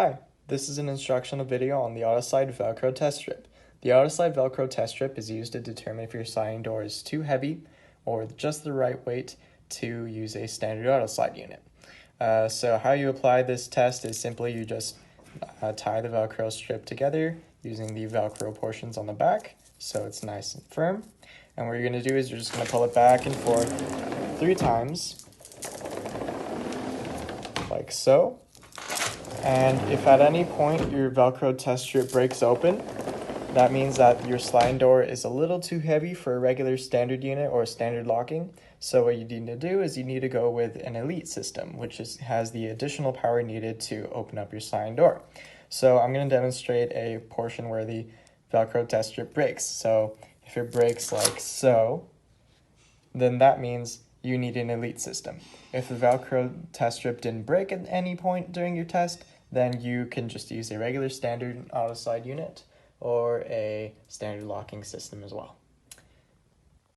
Hi, this is an instructional video on the Autoslide Velcro Test Strip. The Autoslide Velcro Test Strip is used to determine if your sliding door is too heavy or just the right weight to use a standard Autoslide unit. So how you apply this test is simply you just tie the Velcro strip together using the Velcro portions on the back so it's nice and firm. And what you're going to do is you're just going to pull it back and forth 3 times, like so. And if at any point your Velcro test strip breaks open, that means that your sliding door is a little too heavy for a regular standard unit or standard locking. So what you need to do is you need to go with an Elite system, which has the additional power needed to open up your sliding door. So I'm going to demonstrate a portion where the Velcro test strip breaks. So if it breaks like so, then that means you need an Elite system. If the Velcro test strip didn't break at any point during your test, then you can just use a regular standard Autoslide unit or a standard locking system as well.